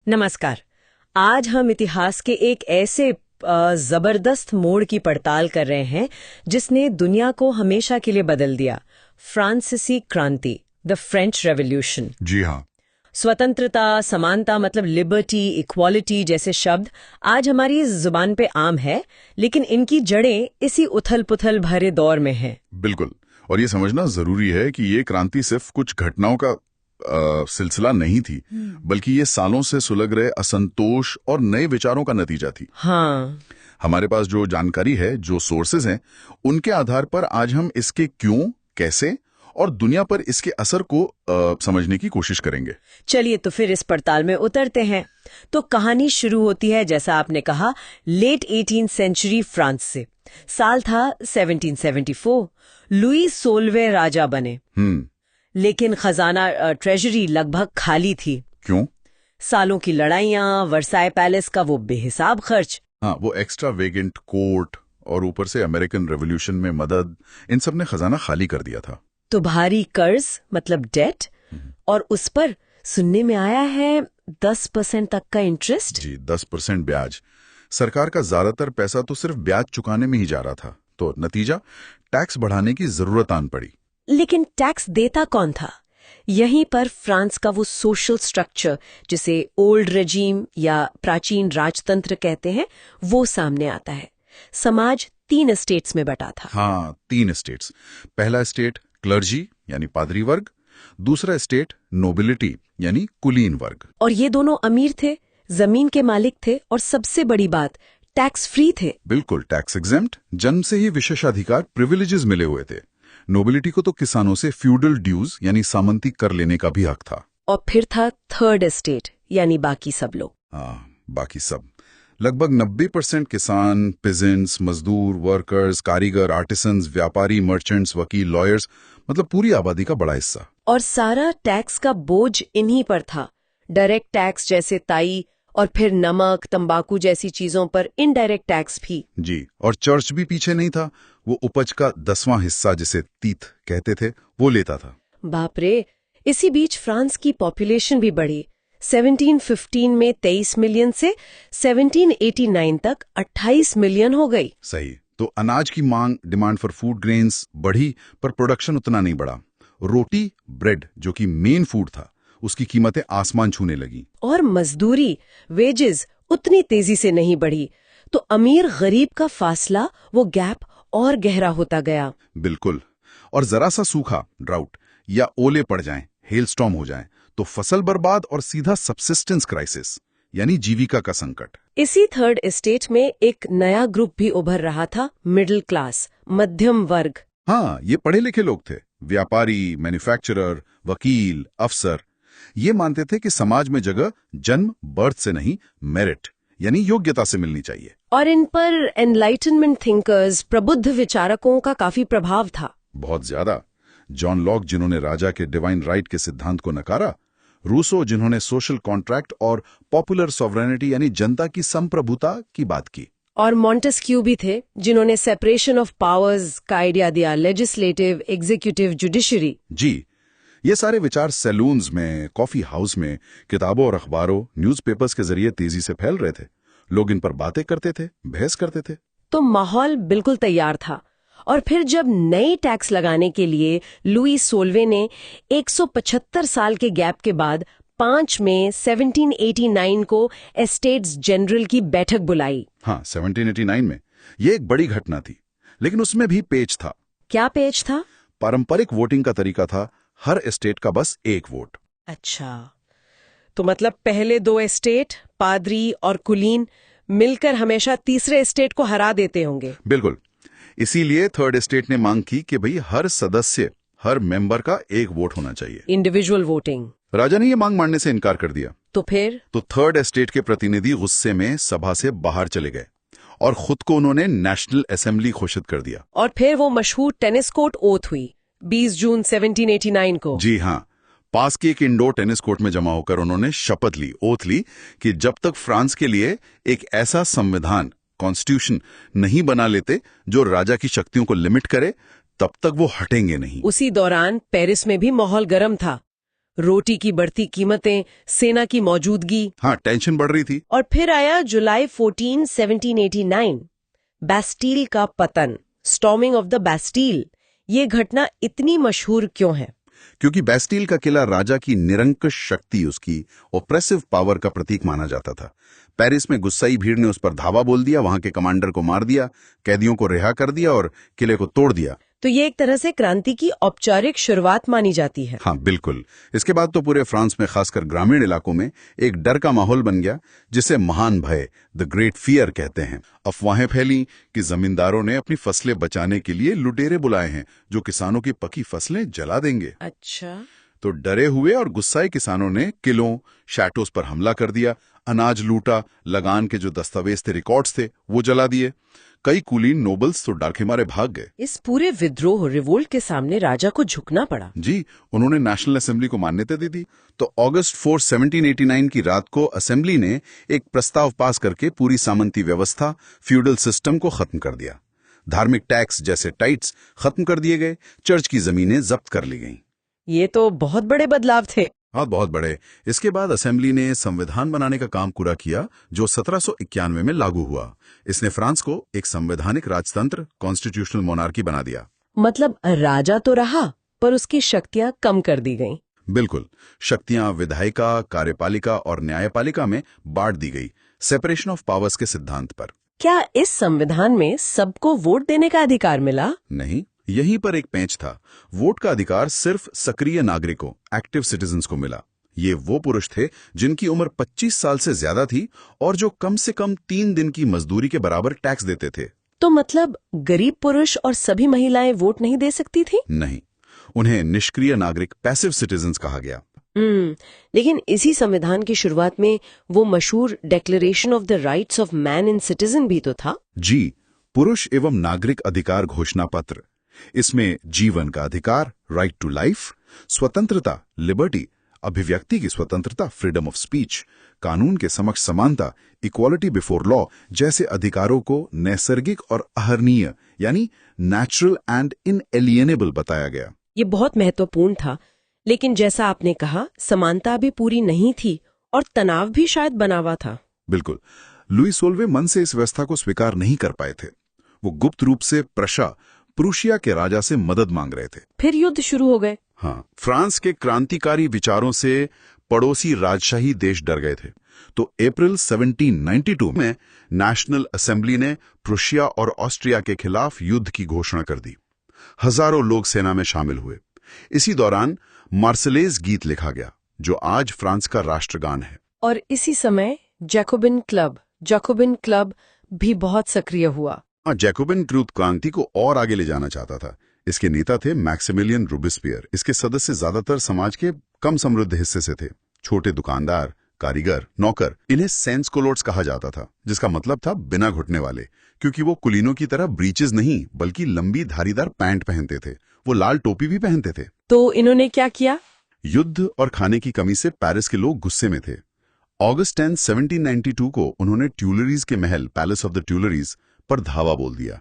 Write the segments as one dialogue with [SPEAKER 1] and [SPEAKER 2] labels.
[SPEAKER 1] नमस्कार। आज हम इतिहास के एक ऐसे जबरदस्त मोड़ की पड़ताल कर रहे हैं जिसने दुनिया को हमेशा के लिए बदल दिया। फ्रांसीसी क्रांति, द फ्रेंच रेवोल्यूशन।
[SPEAKER 2] जी हाँ।
[SPEAKER 1] स्वतंत्रता, समानता मतलब लिबर्टी, इक्वालिटी जैसे शब्द आज हमारी जुबान पे आम है, लेकिन इनकी जड़ें इसी उथल-पुथल भरे दौर में हैं।
[SPEAKER 2] बिल्कुल। और ये समझना जरूरी है कि ये क्रांति सिर्फ कुछ घटनाओं का सिलसिला नहीं थी, बल्कि ये सालों से सुलग रहे असंतोष और नए विचारों का नतीजा थी।
[SPEAKER 1] हाँ,
[SPEAKER 2] हमारे पास जो जानकारी है, जो सोर्सेज हैं, उनके आधार पर आज हम इसके क्यों, कैसे और दुनिया पर इसके असर को समझने की कोशिश करेंगे।
[SPEAKER 1] चलिए तो फिर इस पड़ताल में उतरते हैं। तो कहानी शुरू होती है, जैसा आपने कहा, लेट 18th सेंचुरी फ्रांस से। साल था 1774। लुई 16वें राजा बने, लेकिन खजाना ट्रेजरी लगभग खाली थी।
[SPEAKER 2] क्यों?
[SPEAKER 1] सालों की लड़ाइयां, वर्साई पैलेस का वो बेहिसाब खर्च।
[SPEAKER 2] हाँ, वो एक्स्ट्रा वेगेंट कोर्ट और ऊपर से अमेरिकन रेवोल्यूशन में मदद, इन सब ने खजाना खाली कर दिया था।
[SPEAKER 1] तो भारी कर्ज मतलब डेट, और उस पर सुनने में आया है 10% तक का इंटरेस्ट।
[SPEAKER 2] जी, 10% ब्याज। सरकार का ज्यादातर पैसा तो सिर्फ ब्याज चुकाने में ही जा रहा था, तो नतीजा टैक्स बढ़ाने की जरूरत आन पड़ी।
[SPEAKER 1] लेकिन टैक्स देता कौन था? यहीं पर फ्रांस का वो सोशल स्ट्रक्चर, जिसे ओल्ड रेजीम या प्राचीन राजतंत्र कहते हैं, वो सामने आता है। समाज 3 स्टेट्स में बटा था।
[SPEAKER 2] हाँ, 3 स्टेट्स। पहला स्टेट क्लर्जी यानी पादरी वर्ग, दूसरा स्टेट नोबिलिटी यानी कुलीन वर्ग।
[SPEAKER 1] और ये दोनों अमीर थे, जमीन के मालिक थे, और सबसे बड़ी बात, टैक्स फ्री थे।
[SPEAKER 2] बिल्कुल टैक्स एग्जेम्प्ट, जन्म से ही विशेषाधिकार, प्रिविलेजेस मिले हुए थे। नोबिलिटी को तो किसानों से फ्यूडल ड्यूज यानी सामंती कर लेने का भी हक था।
[SPEAKER 1] और फिर था थर्ड स्टेट यानी बाकी सब लोग।
[SPEAKER 2] हाँ, बाकी सब लगभग 90% किसान, पिजेंट्स, मजदूर, वर्कर्स, कारीगर, आर्टिसंस, व्यापारी, मर्चेंट्स, वकील, लॉयर्स, मतलब पूरी आबादी का बड़ा हिस्सा।
[SPEAKER 1] और सारा टैक्स का बोझ इन्हीं पर था। डायरेक्ट टैक्स जैसे ताई, और फिर नमक, तंबाकू जैसी चीजों पर इनडायरेक्ट टैक्स भी।
[SPEAKER 2] जी, और चर्च भी पीछे नहीं था। वो उपज का 10वां हिस्सा, जिसे तीत कहते थे, वो लेता था।
[SPEAKER 1] बाप रे। इसी बीच फ्रांस की पॉपुलेशन भी बढ़ी। 1715 में 23 मिलियन से 1789 तक 28 मिलियन हो गई।
[SPEAKER 2] सही। तो अनाज की मांग, डिमांड फॉर फूड ग्रेन्स बढ़ी, पर प्रोडक्शन उतना नहीं बढ़ा। रोटी, ब्रेड, जो कि मेन फूड था, उसकी कीमतें आसमान छूने लगी।
[SPEAKER 1] और मजदूरी, वेजेस उतनी तेजी से नहीं बढ़ी। तो अमीर गरीब का फासला, वो गैप और गहरा होता गया।
[SPEAKER 2] बिल्कुल। और जरा सा सूखा, ड्राउट या ओले पड़ जाएं, हेलस्टॉर्म हो जाएं, तो फसल बर्बाद और सीधा सब्सिस्टेंस क्राइसिस यानी जीविका का संकट।
[SPEAKER 1] इसी थर्ड एस्टेट में एक नया ग्रुप भी उभर रहा था, मिडिल क्लास, मध्यम वर्ग।
[SPEAKER 2] हाँ, ये पढ़े लिखे लोग थे, व्यापारी, मैन्युफैक्चरर, वकील, अफसर। ये मानते थे कि समाज में जगह जन्म, बर्थ से नहीं, मेरिट यानी योग्यता से मिलनी चाहिए।
[SPEAKER 1] और इन पर एनलाइटनमेंट थिंकर्स, प्रबुद्ध विचारकों का काफी प्रभाव था।
[SPEAKER 2] बहुत ज्यादा। जॉन लॉक, जिन्होंने राजा के डिवाइन राइट के सिद्धांत को नकारा, रूसो, जिन्होंने सोशल कॉन्ट्रैक्ट और पॉपुलर सॉवरेनिटी यानी जनता की संप्रभुता की बात की,
[SPEAKER 1] और मॉन्टेस्क्यू भी थे, जिन्होंने सेपरेशन ऑफ पावर्स का आइडिया दिया, लेजिस्लेटिव, एग्जीक्यूटिव, जुडिशरी।
[SPEAKER 2] जी, ये सारे विचार सैलून्स में, कॉफी हाउस में, किताबों और अखबारों, न्यूज़पेपर्स के जरिए तेजी से फैल रहे थे। लोग इन पर बातें करते थे, बहस करते थे।
[SPEAKER 1] तो माहौल बिल्कुल तैयार था। और फिर जब नई टैक्स लगाने के लिए लुई 16वें ने 175 साल के गैप के बाद 5 मई 1789 को एस्टेट्स जनरल की बैठक बुलाई।
[SPEAKER 2] हाँ, 1789 में ये एक बड़ी घटना थी, लेकिन उसमें भी पेच था।
[SPEAKER 1] क्या पेच था?
[SPEAKER 2] पारंपरिक वोटिंग का तरीका था, हर एस्टेट का बस एक वोट।
[SPEAKER 1] अच्छा, तो मतलब पहले 2 एस्टेट, पादरी और कुलीन, मिलकर हमेशा तीसरे एस्टेट को हरा देते होंगे।
[SPEAKER 2] बिल्कुल। इसीलिए थर्ड एस्टेट ने मांग की कि भाई हर सदस्य, हर मेंबर का एक वोट होना चाहिए,
[SPEAKER 1] इंडिविजुअल वोटिंग।
[SPEAKER 2] राजा ने ये मांग मानने से इनकार कर दिया।
[SPEAKER 1] तो फिर
[SPEAKER 2] तो थर्ड एस्टेट के प्रतिनिधि गुस्से में सभा से बाहर चले गए और खुद को उन्होंने नेशनल असेंबली घोषित कर दिया।
[SPEAKER 1] और फिर वो मशहूर टेनिस कोर्ट ओथ हुई 20 जून 1789 को।
[SPEAKER 2] जी हाँ, पास के एक इंडोर टेनिस कोर्ट में जमा होकर उन्होंने शपथ ली, ओथ ली, कि जब तक फ्रांस के लिए एक ऐसा संविधान, कॉन्स्टिट्यूशन नहीं बना लेते जो राजा की शक्तियों को लिमिट करे, तब तक वो हटेंगे नहीं।
[SPEAKER 1] उसी दौरान पेरिस में भी माहौल गर्म था। रोटी की बढ़ती कीमतें, सेना की मौजूदगी।
[SPEAKER 2] हाँ, टेंशन बढ़ रही थी।
[SPEAKER 1] और फिर आया जुलाई 14, 1789, बैस्टील का पतन, स्टॉर्मिंग ऑफ द बैस्टील। ये घटना इतनी मशहूर क्यों है?
[SPEAKER 2] क्योंकि बैस्टील का किला राजा की निरंकुश शक्ति, उसकी ओप्रेसिव पावर का प्रतीक माना जाता था। पेरिस में गुस्साई भीड़ ने उस पर धावा बोल दिया, वहां के कमांडर को मार दिया, कैदियों को रिहा कर दिया और किले को तोड़ दिया।
[SPEAKER 1] तो ये एक तरह से क्रांति की औपचारिक शुरुआत मानी जाती है।
[SPEAKER 2] हाँ, बिल्कुल। इसके बाद तो पूरे फ्रांस में, खासकर ग्रामीण इलाकों में, एक डर का माहौल बन गया, जिसे महान भय, द ग्रेट फियर कहते हैं। अफवाहें फैली कि जमींदारों ने अपनी फसलें बचाने के लिए लुटेरे बुलाए हैं जो किसानों की पकी फसलें जला देंगे।
[SPEAKER 1] अच्छा।
[SPEAKER 2] तो डरे हुए और गुस्साए किसानों ने किलों, शैटोस पर हमला कर दिया, अनाज लूटा, लगान के जो दस्तावेज थे, रिकॉर्ड्स थे, वो जला दिए। कई कुलीन नोबल्स तो डर के मारे भाग गए।
[SPEAKER 1] इस पूरे विद्रोह, रिवोल्ट के सामने राजा को झुकना पड़ा।
[SPEAKER 2] जी, उन्होंने नेशनल असेंबली को मान्यता दे दी। तो अगस्त 4, 1789 की रात को असेंबली ने एक प्रस्ताव पास करके पूरी सामंती व्यवस्था, फ्यूडल सिस्टम को खत्म कर दिया। धार्मिक टैक्स जैसे टाइट्स खत्म कर दिए गए, चर्च की जमीनें जब्त कर ली गईं।
[SPEAKER 1] ये तो बहुत बड़े बदलाव थे।
[SPEAKER 2] हाँ, बहुत बड़े। इसके बाद असेंबली ने संविधान बनाने का काम पूरा किया, जो 1791 में लागू हुआ। इसने फ्रांस को एक संवैधानिक राजतंत्र, कॉन्स्टिट्यूशनल मोनार्की बना दिया।
[SPEAKER 1] मतलब राजा तो रहा, पर उसकी शक्तियां कम कर दी गईं।
[SPEAKER 2] बिल्कुल। शक्तियां विधायिका, कार्यपालिका और न्यायपालिका में बांट दी गई, सेपरेशन ऑफ पावर्स के सिद्धांत पर।
[SPEAKER 1] क्या इस संविधान में सबको वोट देने का अधिकार मिला?
[SPEAKER 2] नहीं, यहीं पर एक पेंच था। वोट का अधिकार सिर्फ सक्रिय नागरिकों, एक्टिव सिटीजन्स को मिला। ये वो पुरुष थे जिनकी उम्र 25 साल से ज्यादा थी और जो कम से कम 3 दिन की मजदूरी के बराबर टैक्स देते थे।
[SPEAKER 1] तो मतलब गरीब पुरुष और सभी महिलाएं वोट नहीं दे सकती थी?
[SPEAKER 2] नहीं, उन्हें निष्क्रिय नागरिक, पैसिव सिटीजन्स कहा गया।
[SPEAKER 1] लेकिन इसी संविधान की शुरुआत में वो मशहूर declaration of the rights of man and citizen भी तो था।
[SPEAKER 2] जी, पुरुष एवं नागरिक अधिकार घोषणा पत्र। इसमें जीवन का अधिकार, राइट टू लाइफ, स्वतंत्रता, लिबर्टी, अभिव्यक्ति की स्वतंत्रता, फ्रीडम ऑफ स्पीच, कानून के समक्ष समानता, इक्वालिटी बिफोर लॉ जैसे अधिकारों को नैसर्गिक और अहर्नीय यानी नेचुरल एंड इनएलिएनेबल बताया गया।
[SPEAKER 1] ये बहुत महत्वपूर्ण था, लेकिन जैसा आपने कहा, समानता भी पूरी नहीं थी और तनाव भी शायद बना हुआ था।
[SPEAKER 2] बिल्कुल। लुई सोल्वे मन से इस व्यवस्था को स्वीकार नहीं कर पाए थे। वो गुप्त रूप से प्रूशिया के राजा से मदद मांग रहे थे।
[SPEAKER 1] फिर युद्ध शुरू हो गए।
[SPEAKER 2] हाँ, फ्रांस के क्रांतिकारी विचारों से पड़ोसी राजशाही देश डर गए थे। तो अप्रैल 1792 में नेशनल असेंबली ने प्रूशिया और ऑस्ट्रिया के खिलाफ युद्ध की घोषणा कर दी। हजारों लोग सेना में शामिल हुए। इसी दौरान मार्सेलेज गीत लिखा गया, जो आज फ्रांस का राष्ट्रगान है।
[SPEAKER 1] और इसी समय जैकोबिन क्लब भी बहुत सक्रिय हुआ।
[SPEAKER 2] जैकोबिन ट्रूथ क्रांति को और आगे ले जाना चाहता था। इसके नेता थे मैक्सिमिलियन रोबेस्पियर। इसके सदस्य ज्यादातर समाज के कम समृद्ध हिस्से से थे। छोटे दुकानदार, कारीगर, नौकर। इन्हें सेंस कोलोट्स कहा जाता था, जिसका मतलब था बिना घुटने वाले, क्योंकि वो कुलीनों की तरह ब्रीचेस नहीं बल्कि लंबी धारीदार पैंट पहनते थे। वो लाल टोपी भी पहनते थे।
[SPEAKER 1] तो इन्होंने क्या किया?
[SPEAKER 2] युद्ध और खाने की कमी से पेरिस के लोग गुस्से में थे। अगस्त 10, 1792 को उन्होंने ट्यूलरीज के महल, पैलेस ऑफ द ट्यूलरीज पर धावा बोल दिया।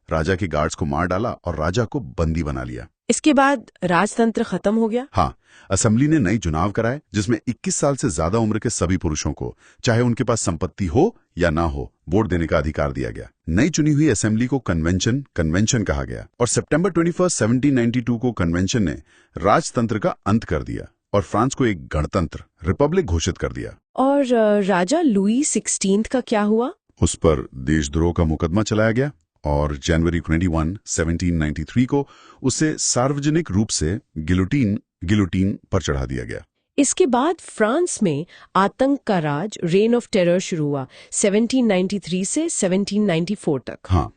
[SPEAKER 2] राजा के गार्ड्स को मार डाला और राजा को बंदी बना लिया।
[SPEAKER 1] इसके बाद राजतंत्र खत्म हो गया।
[SPEAKER 2] हाँ, असेंबली ने नई चुनाव कराए, जिसमें 21 साल से ज्यादा उम्र के सभी पुरुषों को, चाहे उनके पास संपत्ति हो या ना हो, वोट देने का अधिकार दिया गया। नई चुनी हुई असेंबली को कन्वेंशन कहा गया और सितंबर 21, 1792 को कन्वेंशन ने राजतंत्र का अंत कर दिया और फ्रांस को एक गणतंत्र, रिपब्लिक घोषित कर दिया।
[SPEAKER 1] और राजा लुई 16 का क्या हुआ?
[SPEAKER 2] उस पर देशद्रोह का मुकदमा चलाया गया और जनवरी 21, 1793 को उसे सार्वजनिक रूप से गिलोटीन पर चढ़ा दिया गया।
[SPEAKER 1] इसके बाद फ्रांस में आतंक का राज, रेन ऑफ टेरर शुरू हुआ 1793 से 1794 तक।
[SPEAKER 2] हाँ,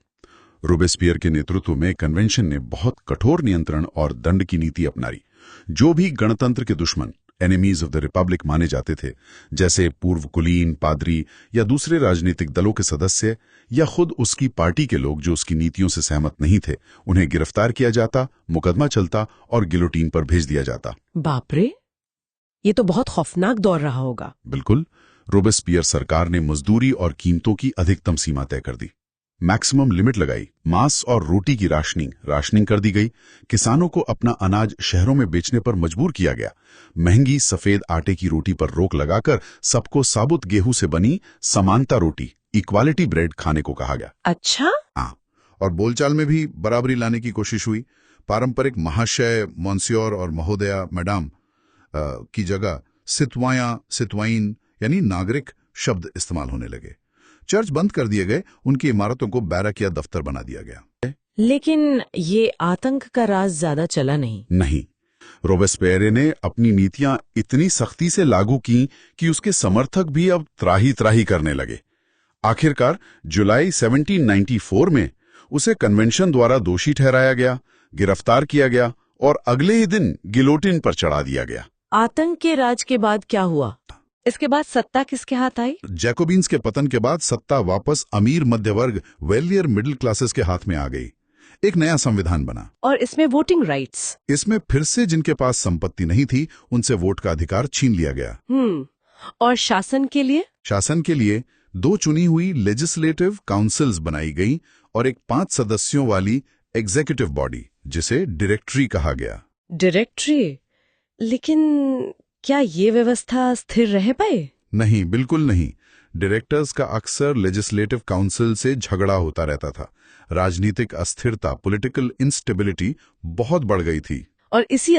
[SPEAKER 2] रोबेस्पियर के नेतृत्व में कन्वेंशन ने बहुत कठोर नियंत्रण और दंड की नीति अपनाई। जो भी गणतंत्र के दुश्मन, एनिमीज ऑफ द रिपब्लिक माने जाते थे, जैसे पूर्व कुलीन, पादरी या दूसरे राजनीतिक दलों के सदस्य या खुद उसकी पार्टी के लोग जो उसकी नीतियों से सहमत नहीं थे, उन्हें गिरफ्तार किया जाता, मुकदमा चलता और गिलोटीन पर भेज दिया जाता।
[SPEAKER 1] बाप रे, ये तो बहुत खौफनाक दौर रहा होगा।
[SPEAKER 2] बिल्कुल। रोबेस्पियर सरकार ने मजदूरी और कीमतों की अधिकतम सीमा तय कर दी। मैक्सिमम लिमिट लगाई, मांस और रोटी की राशनिंग कर दी गई, किसानों को अपना अनाज शहरों में बेचने पर मजबूर किया गया, महंगी सफेद आटे की रोटी पर रोक लगाकर सबको साबुत गेहूं से बनी समानता रोटी, इक्वालिटी ब्रेड खाने को कहा गया।
[SPEAKER 1] अच्छा।
[SPEAKER 2] हाँ, और बोलचाल में भी बराबरी लाने की कोशिश हुई। पारंपरिक महाशय, मॉन्सियोर और महोदया, मैडम की जगह सितवाया, सितवाइन यानी नागरिक शब्द इस्तेमाल होने लगे। चर्च बंद कर दिए गए, उनकी इमारतों को बैरक या दफ्तर बना दिया गया।
[SPEAKER 1] लेकिन ये आतंक का राज ज्यादा चला नहीं।
[SPEAKER 2] रोबेस्पियर ने अपनी नीतियां इतनी सख्ती से लागू की कि उसके समर्थक भी अब त्राही त्राही करने लगे। आखिरकार जुलाई 1794 में उसे कन्वेंशन द्वारा दोषी ठहराया गया, गिरफ्तार किया गया और अगले ही दिन गिलोटिन पर चढ़ा दिया गया।
[SPEAKER 1] आतंक के राज के बाद क्या हुआ? इसके बाद सत्ता किसके हाथ आई?
[SPEAKER 2] जैकोबिन्स के पतन के बाद सत्ता वापस अमीर मध्यवर्ग, वेलियर मिडिल क्लासेस के हाथ में आ गई। एक नया संविधान बना
[SPEAKER 1] और इसमें वोटिंग राइट्स।
[SPEAKER 2] इसमें फिर से जिनके पास संपत्ति नहीं थी उनसे वोट का अधिकार छीन लिया गया।
[SPEAKER 1] और शासन के लिए
[SPEAKER 2] 2 चुनी हुई लेजिस्लेटिव काउंसिल्स बनाई गई और एक 5 सदस्यों वाली एग्जीक्यूटिव बॉडी, जिसे डायरेक्टरी कहा गया।
[SPEAKER 1] डायरेक्टरी? लेकिन क्या ये व्यवस्था स्थिर रह पाए?
[SPEAKER 2] नहीं, बिल्कुल नहीं। डायरेक्टर्स का अक्सर लेजिस्लेटिव काउंसिल से झगड़ा होता रहता था। राजनीतिक अस्थिरता, पॉलिटिकल इंस्टेबिलिटी बहुत बढ़ गई थी।
[SPEAKER 1] और इसी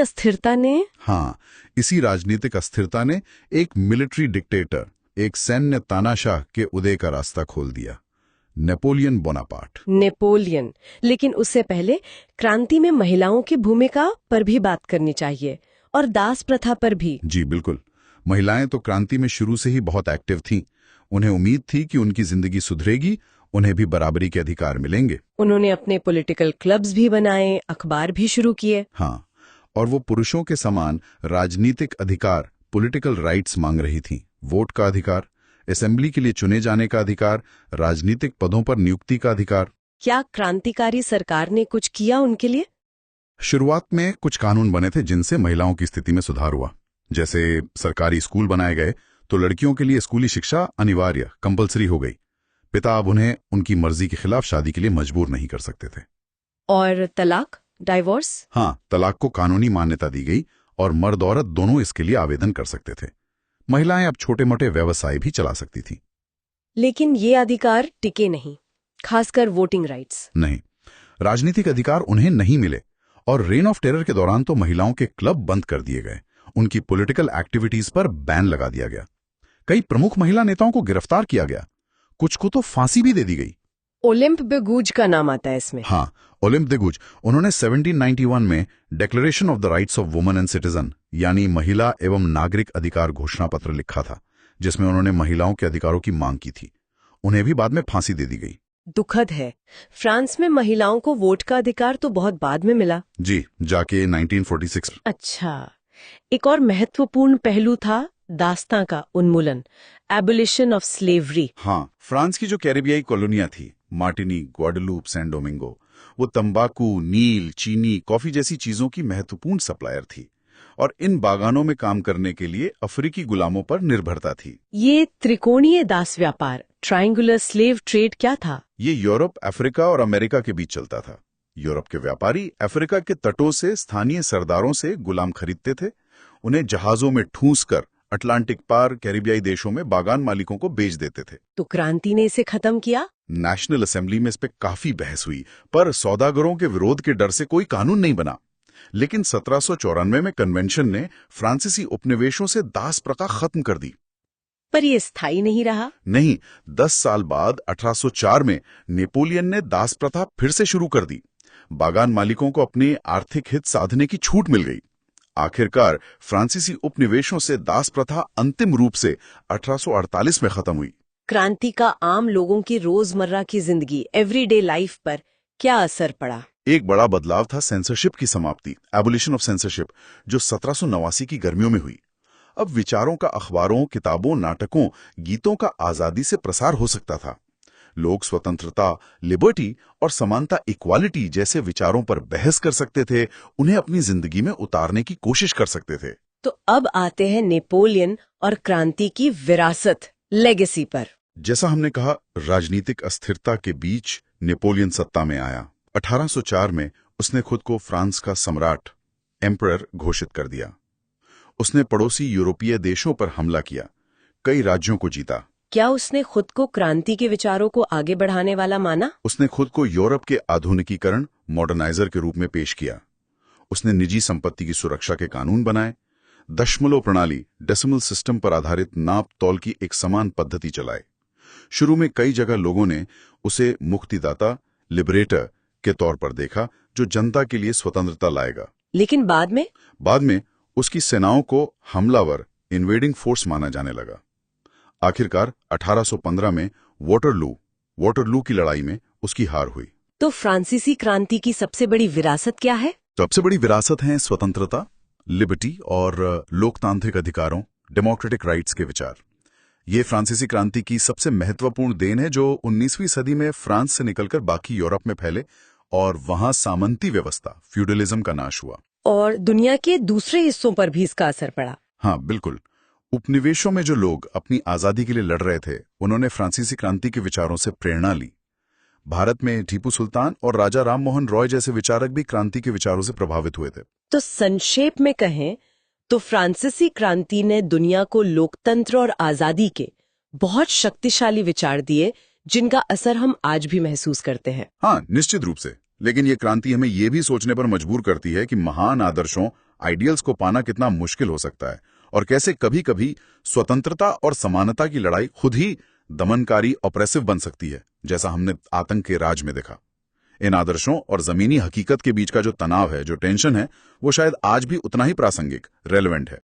[SPEAKER 2] राजनीतिक अस्थिरता ने एक मिलिट्री डिक्टेटर, एक सैन्य तानाशाह के उदय का रास्ता खोल दिया, नेपोलियन बोनापार्ट।
[SPEAKER 1] लेकिन उससे पहले क्रांति में महिलाओं की भूमिका पर भी बात करनी चाहिए, और दास प्रथा पर भी।
[SPEAKER 2] जी बिल्कुल। महिलाएं तो क्रांति में शुरू से ही बहुत एक्टिव थीं। उन्हें उम्मीद थी कि उनकी जिंदगी सुधरेगी, उन्हें भी बराबरी के अधिकार मिलेंगे।
[SPEAKER 1] उन्होंने अपने पॉलिटिकल क्लब्स भी बनाए, अखबार भी शुरू किए।
[SPEAKER 2] हाँ, और वो पुरुषों के समान राजनीतिक अधिकार, पॉलिटिकल राइट्स मांग रही थीं। वोट का अधिकार, असेंबली के लिए चुने जाने का अधिकार, राजनीतिक पदों पर नियुक्ति का अधिकार।
[SPEAKER 1] क्या क्रांतिकारी सरकार ने कुछ किया उनके लिए?
[SPEAKER 2] शुरुआत में कुछ कानून बने थे जिनसे महिलाओं की स्थिति में सुधार हुआ। जैसे सरकारी स्कूल बनाए गए तो लड़कियों के लिए स्कूली शिक्षा अनिवार्य, कंपलसरी हो गई। पिता अब उन्हें उनकी मर्जी के खिलाफ शादी के लिए मजबूर नहीं कर सकते थे।
[SPEAKER 1] और तलाक, डाइवोर्स?
[SPEAKER 2] हाँ, तलाक को कानूनी मान्यता दी गई और मर्द औरत दोनों इसके लिए आवेदन कर सकते थे। महिलाएं अब छोटे मोटे व्यवसाय भी चला सकती थीं।
[SPEAKER 1] लेकिन ये अधिकार टिके नहीं, खासकर वोटिंग राइट्स।
[SPEAKER 2] नहीं, राजनीतिक अधिकार उन्हें नहीं मिले और रेन ऑफ टेरर के दौरान तो महिलाओं के क्लब बंद कर दिए गए, उनकी पॉलिटिकल एक्टिविटीज पर बैन लगा दिया गया। कई प्रमुख महिला नेताओं को गिरफ्तार किया गया, कुछ को तो फांसी भी दे दी गई।
[SPEAKER 1] ओलिम्प दे गूज का नाम आता है इसमें।
[SPEAKER 2] हाँ, ओलिम्प दे गूज। उन्होंने 1791 में declaration of the rights of women and citizen यानी महिला एवं नागरिक अधिकार घोषणा पत्र लिखा था, जिसमें उन्होंने महिलाओं के अधिकारों की मांग की थी। उन्हें भी बाद में फांसी दे दी गई।
[SPEAKER 1] दुखद है, फ्रांस में महिलाओं को वोट का अधिकार तो बहुत बाद में मिला।
[SPEAKER 2] जी, जाके 1946।
[SPEAKER 1] अच्छा, एक और महत्वपूर्ण पहलू था दास्तां का उन्मूलन, एबोलिशन ऑफ स्लेवरी।
[SPEAKER 2] हाँ, फ्रांस की जो कैरिबियाई कॉलोनियां थी, मार्टिनिक, ग्वाडेलूप, सैन डोमिंगो, वो तंबाकू, नील, चीनी, कॉफी जैसी चीजों की महत्वपूर्ण सप्लायर थी और इन बागानों में काम करने के लिए अफ्रीकी गुलामों पर निर्भरता थी।
[SPEAKER 1] ये त्रिकोणीय दास व्यापार, ट्रायंगुलर स्लेव ट्रेड क्या था?
[SPEAKER 2] ये यूरोप, अफ्रीका और अमेरिका के बीच चलता था। यूरोप के व्यापारी अफ्रीका के तटों से स्थानीय सरदारों से गुलाम खरीदते थे, उन्हें जहाजों में ठूंस कर अटलांटिक पार कैरिबियाई देशों में बागान मालिकों को बेच देते थे।
[SPEAKER 1] तो क्रांति ने इसे खत्म किया?
[SPEAKER 2] नेशनल असेंबली में इस पे काफी बहस हुई, पर सौदागरों के विरोध के डर से कोई कानून नहीं बना। लेकिन 1794 में कन्वेंशन ने फ्रांसीसी उपनिवेशों से दास प्रथा खत्म कर दी।
[SPEAKER 1] पर ये स्थायी नहीं रहा।
[SPEAKER 2] नहीं, 10 साल बाद 1804 में नेपोलियन ने दास प्रथा फिर से शुरू कर दी। बागान मालिकों को अपने आर्थिक हित साधने की छूट मिल गई। आखिरकार फ्रांसीसी उपनिवेशों से दास प्रथा अंतिम रूप से 1848 में खत्म हुई।
[SPEAKER 1] क्रांति का आम लोगों की रोजमर्रा की जिंदगी, एवरीडे लाइफ पर क्या असर पड़ा?
[SPEAKER 2] एक बड़ा बदलाव था सेंसरशिप की समाप्ति, एबोलिशन ऑफ सेंसरशिप, जो 1789 की गर्मियों में हुई। अब विचारों का अखबारों, किताबों, नाटकों, गीतों का आजादी से प्रसार हो सकता था। लोग स्वतंत्रता, लिबर्टी और समानता, इक्वालिटी जैसे विचारों पर बहस कर सकते थे, उन्हें अपनी जिंदगी में उतारने की कोशिश कर सकते थे।
[SPEAKER 1] तो अब आते हैं नेपोलियन और क्रांति की विरासत, लेगेसी पर।
[SPEAKER 2] जैसा हमने कहा, राजनीतिक अस्थिरता के बीच नेपोलियन सत्ता में आया। 1804 में उसने खुद को फ्रांस का सम्राट, एम्परर घोषित कर दिया। उसने पड़ोसी यूरोपीय देशों पर हमला किया, कई राज्यों को जीता।
[SPEAKER 1] क्या उसने खुद को क्रांति के विचारों को आगे बढ़ाने वाला माना?
[SPEAKER 2] उसने खुद को यूरोप के आधुनिकीकरण, मॉडर्नाइजर के रूप में पेश किया। उसने निजी संपत्ति की सुरक्षा के कानून बनाए, दशमलव प्रणाली, डेसिमल सिस्टम पर आधारित नाप तौल की एक समान पद्धति चलाए। शुरू में कई जगह लोगों ने उसे मुक्तिदाता, लिबरेटर के तौर पर देखा, जो जनता के लिए स्वतंत्रता लाएगा।
[SPEAKER 1] लेकिन बाद में
[SPEAKER 2] उसकी सेनाओं को हमलावर, इन्वेडिंग फोर्स माना जाने लगा। आखिरकार 1815 में वाटरलू की लड़ाई में उसकी हार हुई।
[SPEAKER 1] तो फ्रांसीसी क्रांति की सबसे बड़ी विरासत क्या है?
[SPEAKER 2] सबसे बड़ी विरासत है स्वतंत्रता, लिबर्टी और लोकतांत्रिक अधिकारों, डेमोक्रेटिक राइट्स के विचार। ये फ्रांसीसी क्रांति की सबसे महत्वपूर्ण देन है, जो 19वीं सदी में फ्रांस से निकलकर बाकी यूरोप में फैले और वहां सामंती व्यवस्था, फ्यूडलिज्म का नाश हुआ।
[SPEAKER 1] और दुनिया के दूसरे हिस्सों पर भी इसका असर पड़ा।
[SPEAKER 2] हाँ, बिल्कुल। उपनिवेशों में जो लोग अपनी आजादी के लिए लड़ रहे थे, उन्होंने फ्रांसीसी क्रांति के विचारों से प्रेरणा ली। भारत में टीपू सुल्तान और राजा राममोहन रॉय जैसे विचारक भी क्रांति के विचारों से प्रभावित हुए थे।
[SPEAKER 1] तो संक्षेप में कहें तो फ्रांसीसी क्रांति ने दुनिया को लोकतंत्र और आजादी के बहुत शक्तिशाली विचार दिए, जिनका असर हम आज भी महसूस करते हैं।
[SPEAKER 2] हाँ, निश्चित रूप से। लेकिन ये क्रांति हमें ये भी सोचने पर मजबूर करती है कि महान आदर्शों, आइडियल्स को पाना कितना मुश्किल हो सकता है, और कैसे कभी कभी स्वतंत्रता और समानता की लड़ाई खुद ही दमनकारी, ऑप्रेसिव बन सकती है, जैसा हमने आतंक के राज में देखा। इन आदर्शों और जमीनी हकीकत के बीच का जो तनाव है, जो टेंशन है, वो शायद आज भी उतना ही प्रासंगिक, रेलेवेंट है।